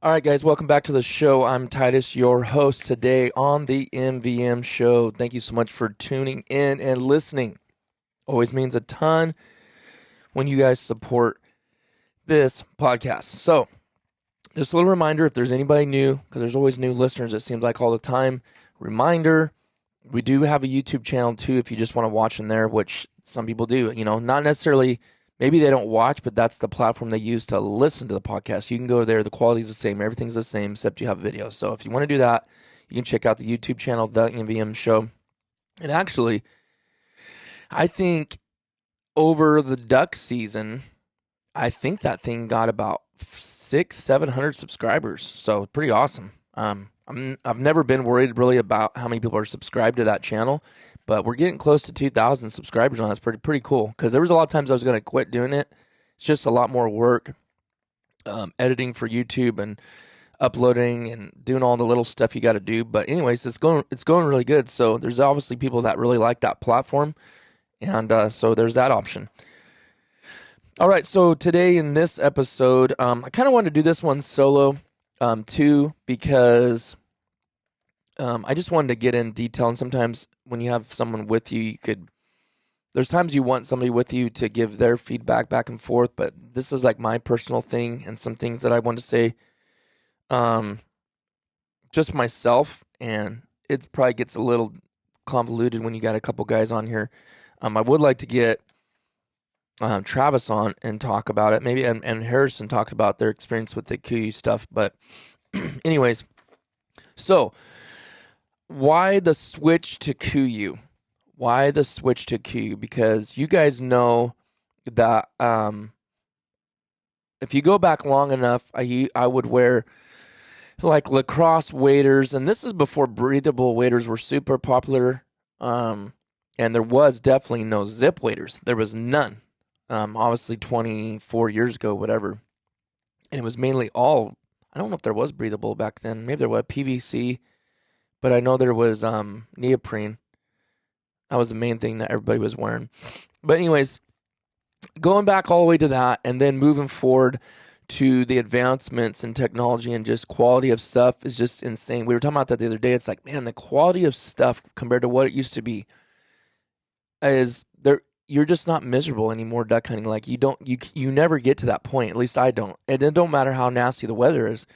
All right, guys, welcome back to the show. I'm Titus, your host today on the MVM Show. Thank you so much for tuning in and listening. Always means a ton when you guys support this podcast. So, just a little reminder, if there's anybody new, because there's always new listeners, it seems like all the time. Reminder, we do have a YouTube channel too if you just want to watch in there, which some people do. Not necessarily. Maybe they don't watch, but that's the platform they use to listen to the podcast. You can go there. The quality is the same. Everything's the same, except you have video. So if you want to do that, you can check out the YouTube channel, The MVM Show. And actually, I think over the duck season, I think that thing got about 700 subscribers. So pretty awesome. I've never been worried really about how many people are subscribed to that channel, but we're getting close to 2,000 subscribers on. That's pretty cool, because there was a lot of times I was going to quit doing it. It's just a lot more work, editing for YouTube and uploading and doing all the little stuff you got to do. But anyways, it's going really good. So there's obviously people that really like that platform, and so there's that option. All right, so today in this episode, I kind of wanted to do this one solo too, because I just wanted to get in detail. And sometimes when you have someone with you, there's times you want somebody with you to give their feedback back and forth, but this is like my personal thing and some things that I want to say just myself, and it probably gets a little convoluted when you got a couple guys on here. I would like to get Travis on and talk about it, maybe, and Harrison talked about their experience with the Kuiu stuff. But anyways, so why the switch to Kuiu? Why the switch to Kuiu? Because you guys know that if you go back long enough, I would wear like lacrosse waders, and this is before breathable waders were super popular. And there was definitely no zip waders. There was none. Obviously 24 years ago, whatever. And it was mainly all, I don't know if there was breathable back then. Maybe there was PVC, but I know there was neoprene. That was the main thing that everybody was wearing. But anyways, going back all the way to that and then moving forward to the advancements in technology and just quality of stuff is just insane. We were talking about that the other day. It's like, man, the quality of stuff compared to what it used to be is there. You're just not miserable anymore duck hunting. Like you never get to that point. At least I don't. And it don't matter how nasty the weather is.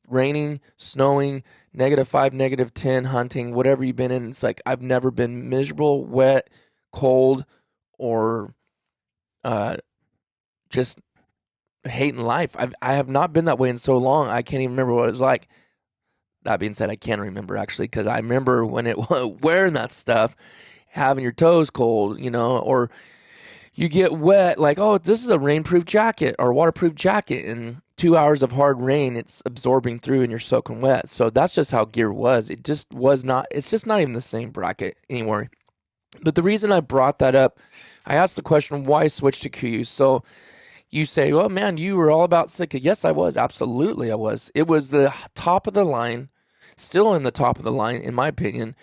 Raining, snowing, -5, -10, hunting, whatever you've been in. It's like I've never been miserable, wet, cold, or just hating life. I have not been that way in so long. I can't even remember what it was like. That being said, I can remember actually, because I remember when it wearing that stuff, having your toes cold, or you get wet, like, oh, this is a rainproof jacket or waterproof jacket, and 2 hours of hard rain, it's absorbing through and you're soaking wet. So that's just how gear was. It just was not, it's just not even the same bracket anymore. But the reason I brought that up, I asked the question, why switch to Kuiu? So you say, well, man, you were all about Sitka. Yes, I was. Absolutely, I was. It was the top of the line, still in the top of the line, in my opinion.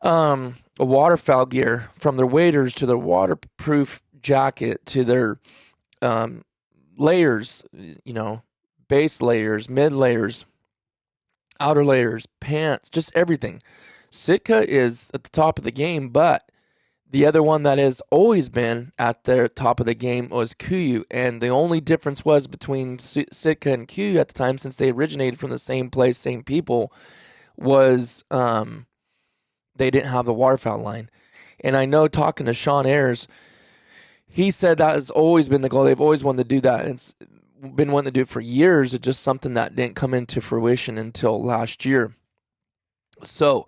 A waterfowl gear, from their waders to their waterproof jacket to their layers, base layers, mid layers, outer layers, pants, just everything. Sitka is at the top of the game, but the other one that has always been at their top of the game was Kuiu, and the only difference was between Sitka and Kuiu at the time, since they originated from the same place, same people, was they didn't have the waterfowl line. And I know, talking to Sean Ayers, he said that has always been the goal. They've always wanted to do that. And it's been wanting to do it for years. It's just something that didn't come into fruition until last year. So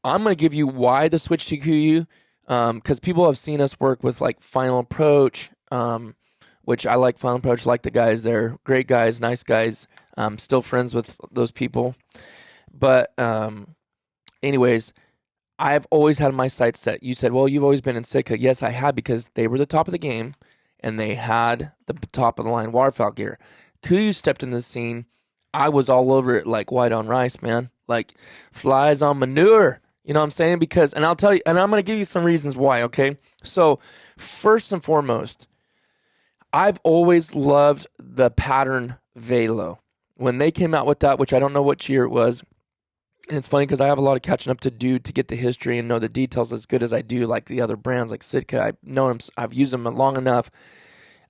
I'm going to give you why the switch to Kuiu, because people have seen us work with like Final Approach, which I like Final Approach, like the guys there. Great guys, nice guys. Still friends with those people. But anyways, I've always had my sights set. You said, well, you've always been in Sitka. Yes, I had, because they were the top of the game and they had the top of the line waterfowl gear. Kuiu stepped in the scene. I was all over it like white on rice, man. Like flies on manure. You know what I'm saying? Because, and I'll tell you, and I'm going to give you some reasons why, okay? So, first and foremost, I've always loved the pattern velo. when they came out with that, which I don't know what year it was, and it's funny because I have a lot of catching up to do to get the history and know the details as good as I do, like the other brands like Sitka. I know them, I've used them long enough.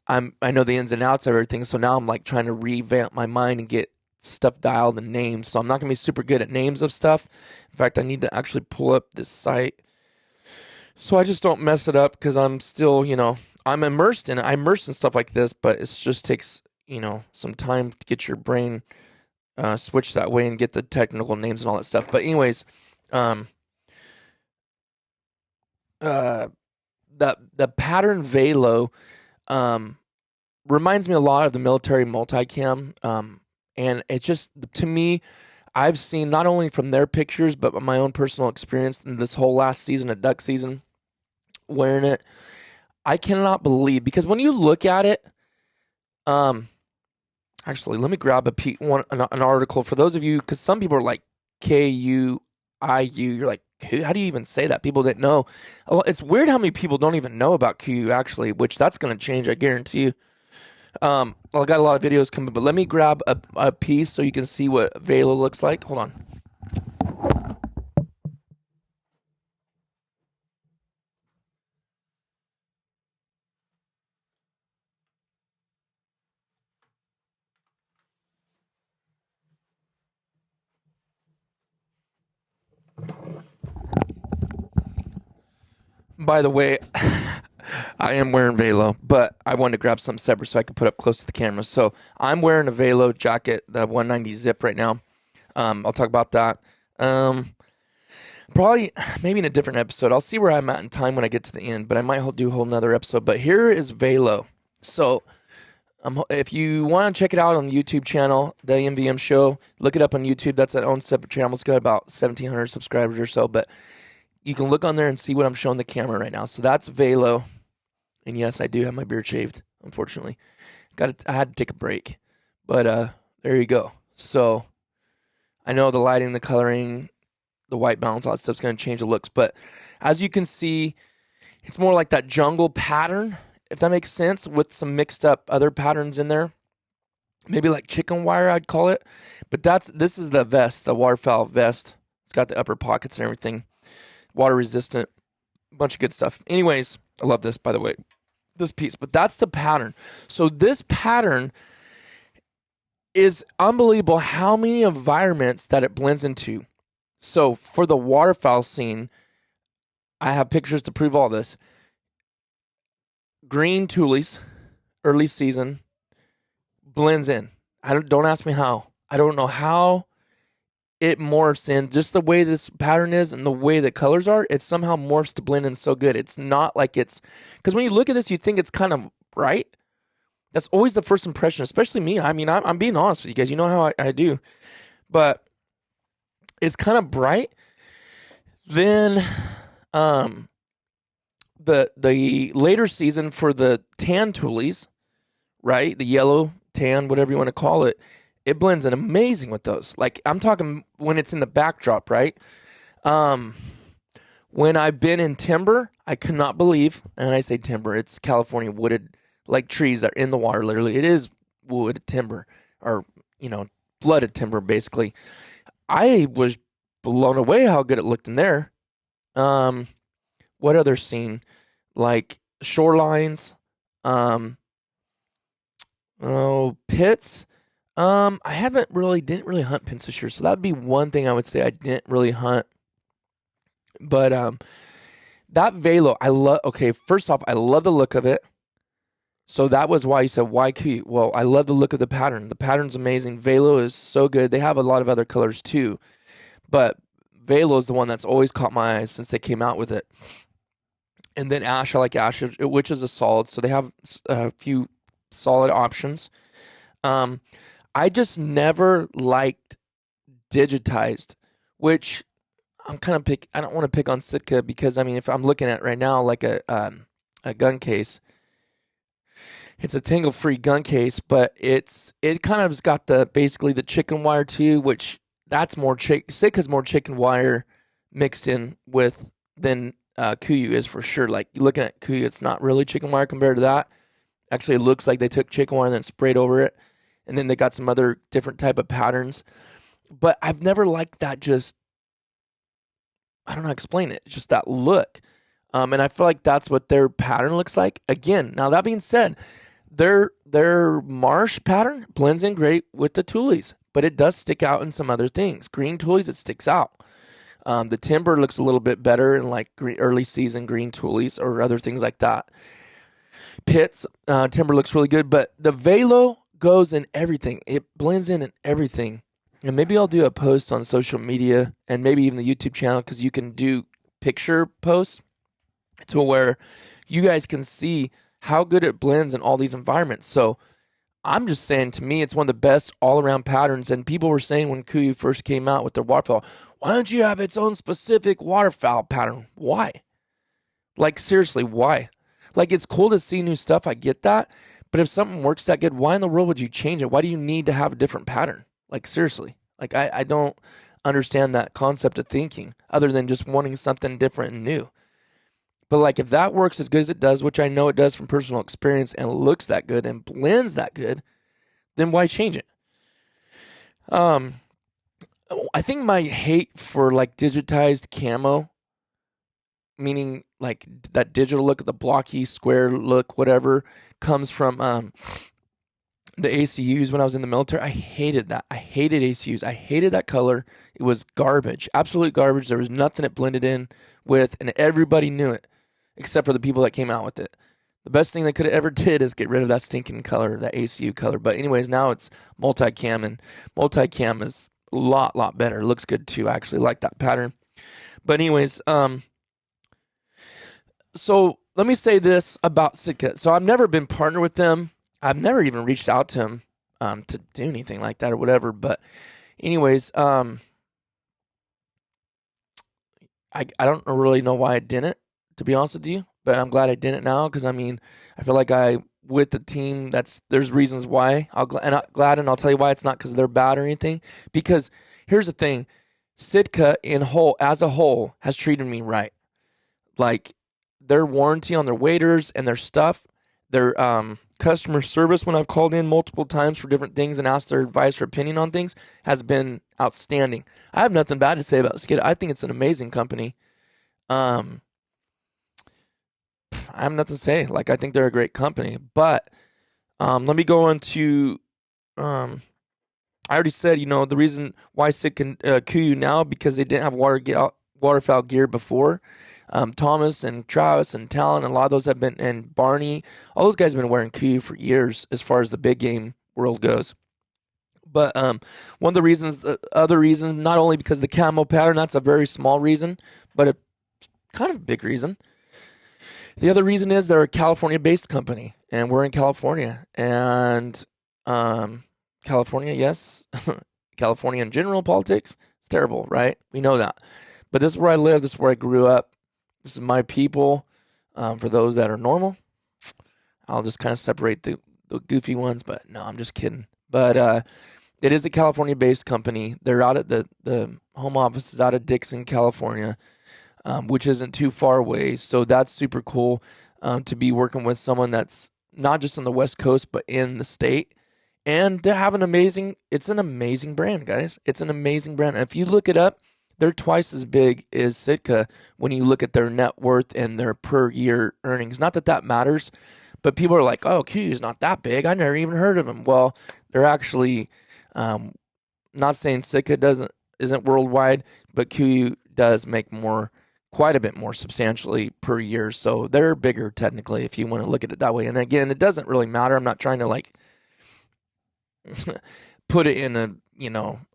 I know the ins and outs of everything, so now I'm like trying to revamp my mind and get stuff dialed and named. So I'm not gonna be super good at names of stuff. In fact, I need to actually pull up this site so I just don't mess it up, because I'm still, I'm immersed in it. I'm immersed in stuff like this, but it just takes, some time to get your brain switched that way and get the technical names and all that stuff. But anyways, the pattern Velo reminds me a lot of the military multicam, and it just, to me, I've seen not only from their pictures but my own personal experience in this whole last season of duck season wearing it. I cannot believe, because when you look at it, actually, let me grab an article for those of you, because some people are like Kuiu. You're like, how do you even say that? People didn't know. Oh, it's weird how many people don't even know about Kuiu, actually, which that's going to change, I guarantee you. I got a lot of videos coming, but let me grab a piece so you can see what Velo looks like. Hold on. By the way, I am wearing Velo, but I wanted to grab something separate so I could put up close to the camera. So I'm wearing a Velo jacket, the 190 zip right now. I'll talk about that. Probably, maybe in a different episode. I'll see where I'm at in time when I get to the end, but I might do a whole nother episode. But here is Velo. So if you want to check it out on the YouTube channel, the MVM Show, look it up on YouTube. That's its own separate channel. It's got about 1,700 subscribers or so, but you can look on there and see what I'm showing the camera right now. So that's Velo. And yes, I do have my beard shaved, unfortunately. I had to take a break. But there you go. So I know the lighting, the coloring, the white balance, all that stuff's going to change the looks. But as you can see, it's more like that jungle pattern, if that makes sense, with some mixed up other patterns in there. Maybe like chicken wire, I'd call it. But this is the vest, the waterfowl vest. It's got the upper pockets and everything. Water resistant, a bunch of good stuff. Anyways, I love this, by the way, this piece. But that's the pattern. So this pattern is unbelievable how many environments that it blends into. So for the waterfowl scene, I have pictures to prove all this. Green tules, early season, blends in. Don't ask me how. I don't know how it morphs in. Just the way this pattern is and the way the colors are, it somehow morphs to blend in so good. It's not like it's, because when you look at this, you think it's kind of bright. That's always the first impression, especially me. I mean, I'm being honest with you guys. You know how I do. But it's kind of bright. Then the later season for the tan tules, right? The yellow, tan, whatever you want to call it, it blends in amazing with those. Like, I'm talking when it's in the backdrop, right? When I've been in timber, I could not believe, and I say timber, it's California wooded, like trees that are in the water, literally. It is wood timber, or, flooded timber, basically. I was blown away how good it looked in there. What other scene? Like shorelines, pits. I didn't really hunt pits this year, so that'd be one thing I would say I didn't really hunt. But that Velo, I love. Okay, first off, I love the look of it. So that was why you said why Kuiu. Well, I love the look of the pattern. The pattern's amazing. Velo is so good. They have a lot of other colors too, but Velo is the one that's always caught my eye since they came out with it. And then Ash, I like Ash, which is a solid. So they have a few solid options. I just never liked digitized, which I'm kind of I don't want to pick on Sitka because, I mean, if I'm looking at right now, like a gun case, it's a tangle-free gun case, but it kind of has got basically the chicken wire too, which that's more Sitka's more chicken wire mixed in with than Kuiu is for sure. Like, looking at Kuiu, it's not really chicken wire compared to that. Actually, it looks like they took chicken wire and then sprayed over it. and then they got some other different type of patterns. But I've never liked that just, I don't know how to explain it. It's just that look. And I feel like that's what their pattern looks like. Again, now that being said, their marsh pattern blends in great with the tules, but it does stick out in some other things. Green tules, it sticks out. The timber looks a little bit better in like early season green tules or other things like that. Pits, timber looks really good, but the velo goes in everything. It blends in everything. And maybe I'll do a post on social media and maybe even the YouTube channel, because you can do picture posts to where you guys can see how good it blends in all these environments. So I'm just saying, to me, it's one of the best all-around patterns. And people were saying when Kuiu first came out with their waterfowl, why don't you have its own specific waterfowl pattern? Why? Like, seriously, why? Like, it's cool to see new stuff. I get that. But if something works that good, why in the world would you change it? Why do you need to have a different pattern? Like, seriously. Like, I don't understand that concept of thinking other than just wanting something different and new. But, like, if that works as good as it does, which I know it does from personal experience, and looks that good and blends that good, then why change it? I think my hate for, like, digitized camo, meaning, like, that digital look, the blocky, square look, whatever, comes from the ACUs when I was in the military. I hated that. I hated ACUs. I hated that color. It was garbage, absolute garbage. There was nothing it blended in with, and everybody knew it, except for the people that came out with it. The best thing they could have ever did is get rid of that stinking color, that ACU color. But anyways, now it's multicam, and multicam is a lot better. It looks good too. I actually like that pattern. But anyways, so let me say this about Sitka. So I've never been partnered with them. I've never even reached out to him to do anything like that or whatever. But anyways, I don't really know why I didn't, to be honest with you. But I'm glad I didn't now, because, I mean, I feel like with the team, there's reasons why. I'm glad, and I'll tell you why. It's not because they're bad or anything. Because here's the thing. Sitka as a whole has treated me right. Like, their warranty on their waders and their stuff, their customer service when I've called in multiple times for different things and asked their advice or opinion on things has been outstanding. I have nothing bad to say about Sitka. I think it's an amazing company. I have nothing to say. Like, I think they're a great company. But let me go on to, I already said, the reason why Sitka Kuiu now, because they didn't have waterfowl gear before. Thomas and Travis and Talon, and a lot of those have been, and Barney, all those guys have been wearing Kuiu for years as far as the big game world goes. But one of the reasons, the other reason, not only because of the camo pattern, that's a very small reason, but a kind of a big reason. The other reason is they're a California-based company, and we're in California. And California, yes, California in general, politics, it's terrible, right? We know that. But this is where I live. This is where I grew up. This is my people. For those that are normal, I'll just kind of separate the goofy ones. But no, I'm just kidding. But it is a California-based company. They're out at the home office is out of Dixon, California, which isn't too far away. So that's super cool to be working with someone that's not just on the West Coast, but in the state. And to have it's an amazing brand, guys. It's an amazing brand. And if you look it up, they're twice as big as Sitka when you look at their net worth and their per year earnings. Not that matters, but people are like, oh, Kuiu's not that big. I never even heard of them. Well, they're actually, not saying Sitka isn't worldwide, but Kuiu does make quite a bit more substantially per year. So they're bigger technically if you want to look at it that way. And again, it doesn't really matter. I'm not trying to like put it in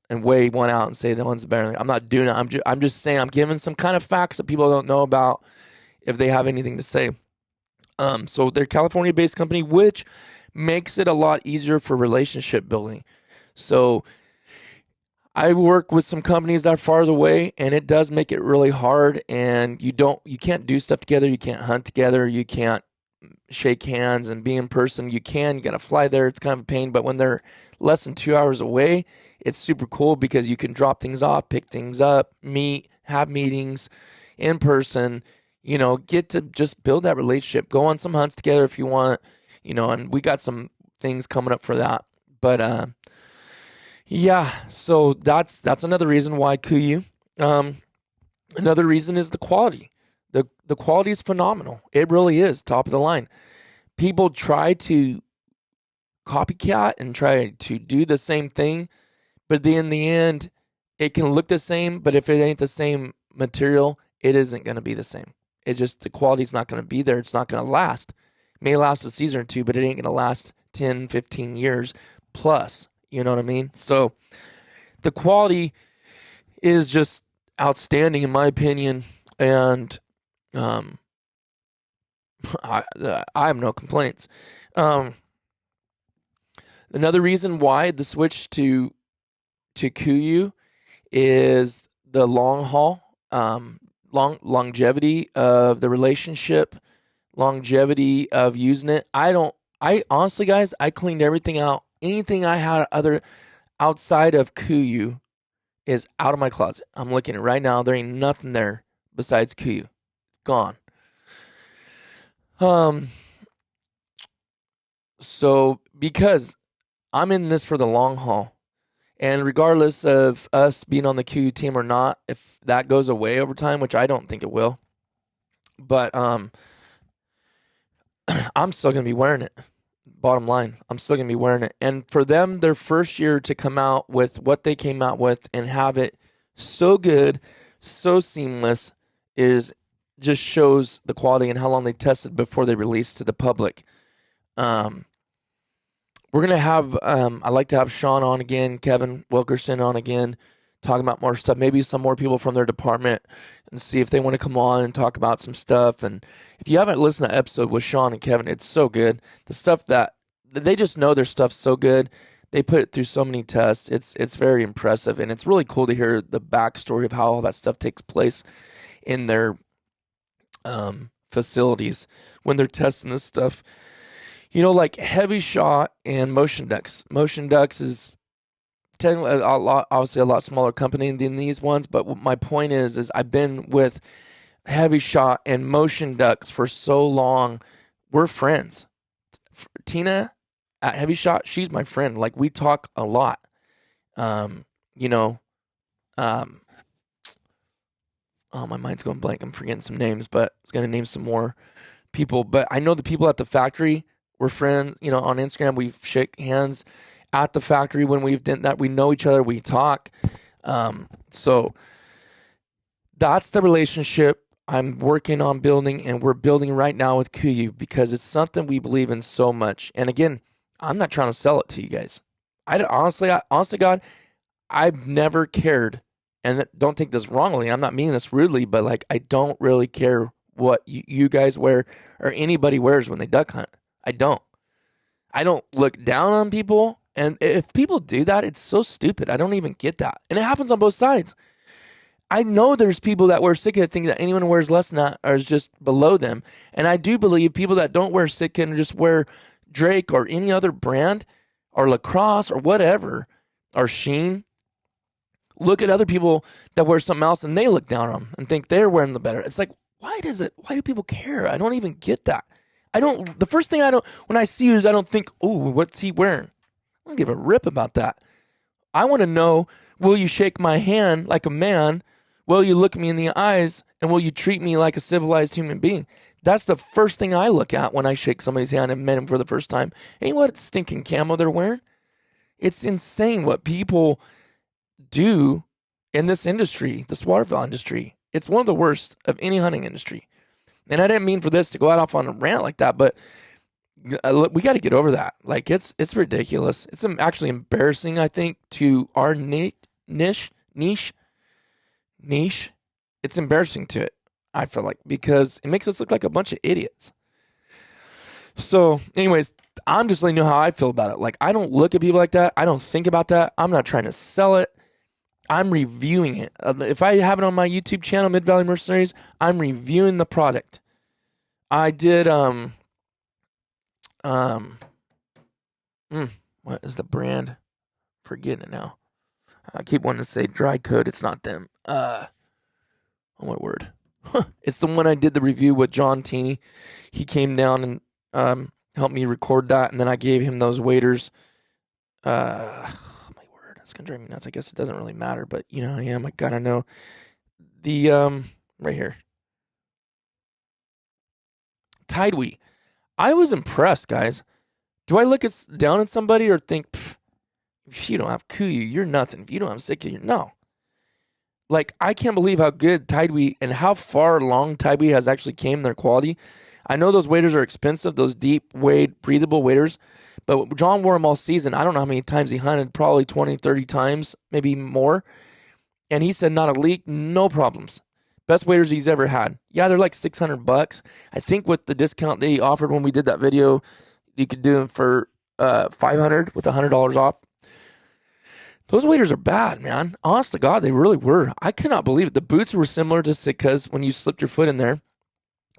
and weigh one out and say that one's better. I'm not doing it. I'm just saying, I'm giving some kind of facts that people don't know about if they have anything to say. So they're a California-based company, which makes it a lot easier for relationship building. So I work with some companies that are farther away, and it does make it really hard. And you can't do stuff together. You can't hunt together. You can't shake hands and be in person. You got to fly there. It's kind of a pain. But when they're less than 2 hours away, it's super cool because you can drop things off, pick things up, meet, have meetings in person, get to just build that relationship, go on some hunts together if you want, and we got some things coming up for that. But yeah, so that's another reason why Kuiu. Another reason is the quality. The quality is phenomenal. It really is top of the line. People try to copycat and try to do the same thing, but in the end, it can look the same, but if it ain't the same material, it isn't going to be the same. It just, the quality's not going to be there. It's not going to last. It may last a season or two, but it ain't going to last 10, 15 years plus. You know what I mean? So the quality is just outstanding in my opinion, and I have no complaints. Another reason why the switch to Kuiu is the long haul, longevity of the relationship, longevity of using it. I honestly, guys, I cleaned everything out. Anything I had other outside of Kuiu is out of my closet. I'm looking at it right now. There ain't nothing there besides Kuiu. Gone. So because I'm in this for the long haul, and regardless of us being on the Kuiu team or not, if that goes away over time, which I don't think it will, but I'm still gonna be wearing it. Bottom line, I'm still gonna be wearing it. And for them, their first year to come out with what they came out with and have it so good, so seamless, is just shows the quality and how long they tested before they released to the public. We're gonna have I'd like to have Sean on again, Kevin Wilkerson on again, talking about more stuff, maybe some more people from their department, and see if they want to come on and talk about some stuff. And if you haven't listened to the episode with Sean and Kevin, it's so good. The stuff that they just know, their stuff's so good. They put it through so many tests. It's very impressive, and it's really cool to hear the backstory of how all that stuff takes place in their facilities when they're testing this stuff. You know, like Heavy Shot and Motion Ducks. Motion Ducks is technically obviously a lot smaller company than these ones, but my point is I've been with Heavy Shot and Motion Ducks for so long. We're friends. Tina at Heavy Shot, she's my friend. Like, we talk a lot. You know, oh, my mind's going blank. I'm forgetting some names, but I was going to name some more people. But I know the people at the factory. We're friends, you know, on Instagram. We shake hands at the factory when we've done that. We know each other. We talk. So that's the relationship I'm working on building, and we're building right now with Kuiu, because it's something we believe in so much. And again, I'm not trying to sell it to you guys. Honestly, God, I've never cared, and don't take this wrongly. I'm not meaning this rudely, but like, I don't really care what you guys wear or anybody wears when they duck hunt. I don't look down on people. And if people do that, it's so stupid. I don't even get that. And it happens on both sides. I know there's people that wear Sitka think that anyone who wears less than that is just below them. And I do believe people that don't wear Sitka and just wear Drake or any other brand or Lacrosse or whatever, or Sheen, look at other people that wear something else and they look down on them and think they're wearing the better. It's like, why do people care? I don't even get that. The first thing when I see you is I don't think, oh, what's he wearing? I don't give a rip about that. I want to know, will you shake my hand like a man? Will you look me in the eyes? And will you treat me like a civilized human being? That's the first thing I look at when I shake somebody's hand and met him for the first time. Ain't what stinking camo they're wearing? It's insane what people do in this industry, this waterfowl industry. It's one of the worst of any hunting industry. And I didn't mean for this to go out off on a rant like that, but we got to get over that. Like, it's ridiculous. It's actually embarrassing, I think, to our niche. It's embarrassing to it, I feel like, because it makes us look like a bunch of idiots. So, anyways, I'm just letting you know how I feel about it. Like, I don't look at people like that. I don't think about that. I'm not trying to sell it. I'm reviewing it. If I have it on my YouTube channel, Mid Valley Mercenaries, I'm reviewing the product. I did, what is the brand? Forgetting it now. I keep wanting to say Dry Coat. It's not them. Oh, what word? It's the one I did the review with John Teeney. He came down and helped me record that, and then I gave him those waders my word, it's gonna drive me nuts. I guess it doesn't really matter, but you know I am. I gotta know the right here. Tidewee. I was impressed, guys. Do I look down at somebody or think, if you don't have Kuiu, you're nothing. If you don't have Sika, you're no. Like, I can't believe how good Tidewee and how far along Tidewee has actually came in their quality. I know those waders are expensive, those deep wade, breathable waders, but John wore them all season. I don't know how many times he hunted, probably 20, 30 times, maybe more. And he said not a leak, no problems. Best waders he's ever had. Yeah, they're like $600. I think with the discount they offered when we did that video, you could do them for $500 with $100 off. Those waders are bad, man. Honest to God, they really were. I cannot believe it. The boots were similar to Sika's when you slipped your foot in there.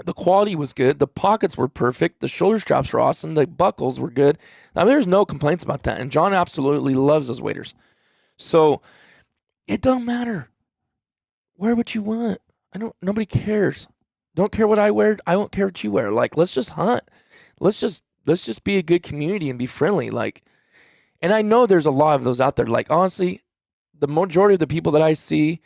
The quality was good. The pockets were perfect. The shoulder straps were awesome. The buckles were good. Now, there's no complaints about that. And John absolutely loves those waders. So, it don't matter. Wear what you want. Nobody cares. Don't care what I wear. I don't care what you wear. Like, let's just hunt. Let's just be a good community and be friendly. Like, and I know there's a lot of those out there. Like, honestly, the majority of the people that I see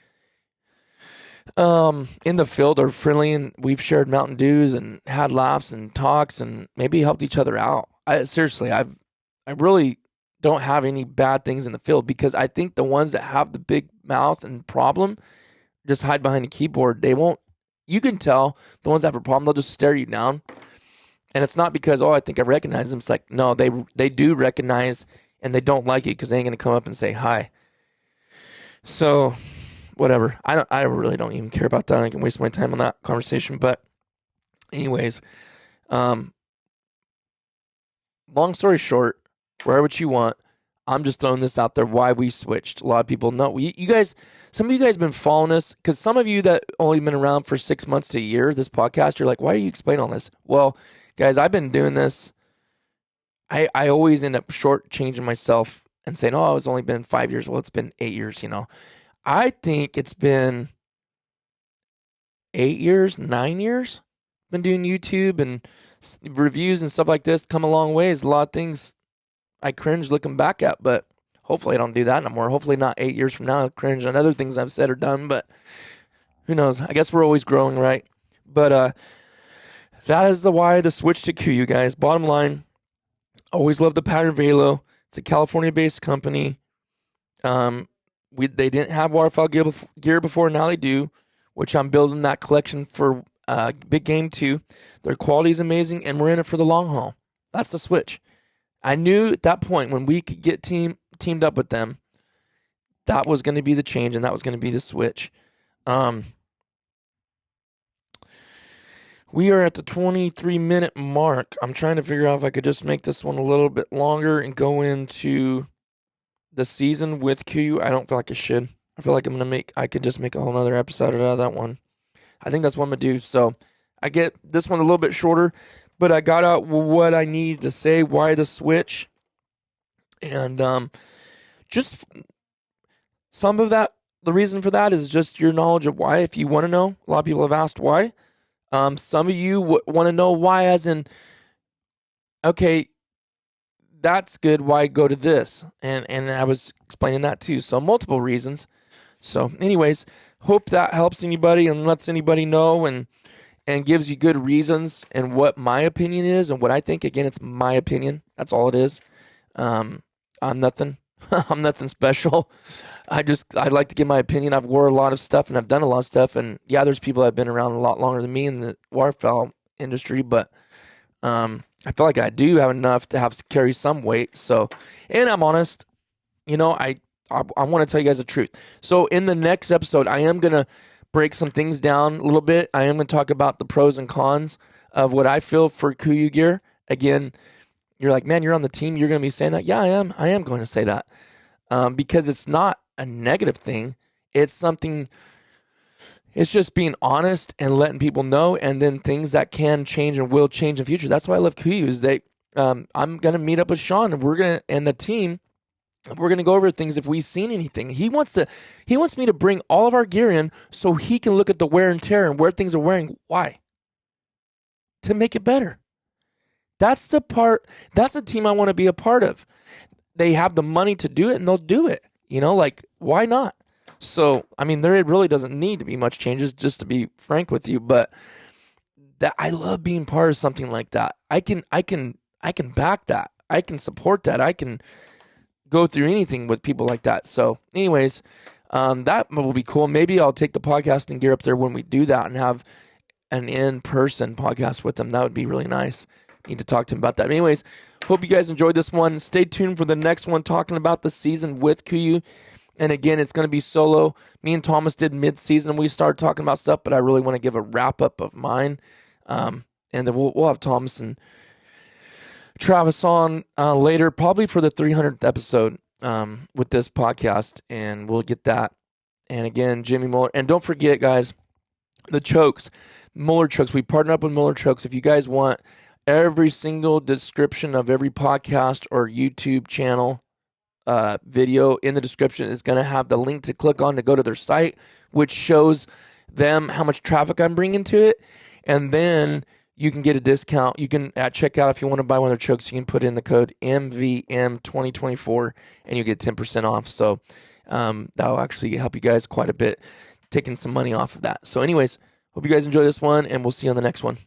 in the field are friendly, and we've shared Mountain Dews and had laughs and talks and maybe helped each other out. I really don't have any bad things in the field, because I think the ones that have the big mouth and problem just hide behind a keyboard. They won't. You can tell the ones that have a problem, they'll just stare you down. And it's not because, I think I recognize them. It's like, no, they do recognize, and they don't like it because they ain't going to come up and say hi. So, whatever. I really don't even care about that. I can waste my time on that conversation. But anyways, long story short, wear what you want. I'm just throwing this out there why we switched. A lot of people know. You guys, some of you guys have been following us, because some of you that only been around for 6 months to a year, this podcast, you're like, why are you explaining all this? Well, guys, I've been doing this. I always end up shortchanging myself and saying, it's only been 5 years. Well, it's been 8 years, I think it's been 8 years, 9 years. Been doing YouTube and reviews and stuff like this. Come a long ways. A lot of things I cringe looking back at, but hopefully I don't do that no more. Hopefully not 8 years from now I cringe on other things I've said or done, but who knows? I guess we're always growing, right? But that is the switch to Kuiu, guys. Bottom line, always love the Pattern Velo. It's a California-based company. They didn't have waterfowl gear before, now they do, which I'm building that collection for big game too. Their quality is amazing, and we're in it for the long haul. That's the switch. I knew at that point when we could get teamed up with them, that was going to be the change, and that was going to be the switch. We are at the 23-minute mark. I'm trying to figure out if I could just make this one a little bit longer and go into the season with Kuiu. I don't feel like I should. I feel like I could just make a whole nother episode out of that one. I think that's what I'm going to do. So I get this one a little bit shorter, but I got out what I needed to say, why the switch. And just some of that, the reason for that is just your knowledge of why, if you want to know. A lot of people have asked why. Some of you want to know why, as in, okay, that's good, why go to this? And I was explaining that too. So multiple reasons. So anyways, hope that helps anybody and lets anybody know and gives you good reasons and what my opinion is and what I think. Again, it's my opinion. That's all it is. I'm nothing. I'm nothing special. I like to give my opinion. I've wore a lot of stuff and I've done a lot of stuff. And yeah, there's people that have been around a lot longer than me in the waterfowl industry, but I feel like I do have enough to carry some weight. So, and I'm honest, I want to tell you guys the truth. So in the next episode, I am going to break some things down a little bit. I am going to talk about the pros and cons of what I feel for Kuiu gear. Again, you're like, man, you're on the team. You're going to be saying that. Yeah, I am. I am going to say that because it's not a negative thing. It's something, it's just being honest and letting people know, and then things that can change and will change in the future. That's why I love Kuiu, is that I'm going to meet up with Sean and the team. We're going to go over things if we've seen anything. He wants me to bring all of our gear in so he can look at the wear and tear and where things are wearing. Why? To make it better. That's the team I want to be a part of. they have the money to do it, and they'll do it. Like, why not? So, I mean, there really doesn't need to be much changes, just to be frank with you, but that I love being part of something like that. I can back that. I can support that. I can go through anything with people like that. So anyways, that will be cool. Maybe I'll take the podcasting gear up there when we do that and have an in-person podcast with them. That would be really nice. Need to talk to him about that. Anyways, hope you guys enjoyed this one. Stay tuned for the next one, talking about the season with Kuiu. And again, it's going to be solo. Me and Thomas did mid-season. We started talking about stuff, but I really want to give a wrap-up of mine. And then we'll have Thomas and Travis on later, probably for the 300th episode with this podcast, and we'll get that. And again, Jimmy Muller. And don't forget, guys, the chokes, Muller chokes. We partnered up with Muller chokes. If you guys want every single description of every podcast or YouTube channel video in the description is going to have the link to click on to go to their site, which shows them how much traffic I'm bringing to it. And then you can get a discount. You can at checkout, if you want to buy one of their chokes, you can put in the code MVM 2024 and you get 10% off. So that'll actually help you guys quite a bit, taking some money off of that. So anyways, hope you guys enjoy this one, and we'll see you on the next one.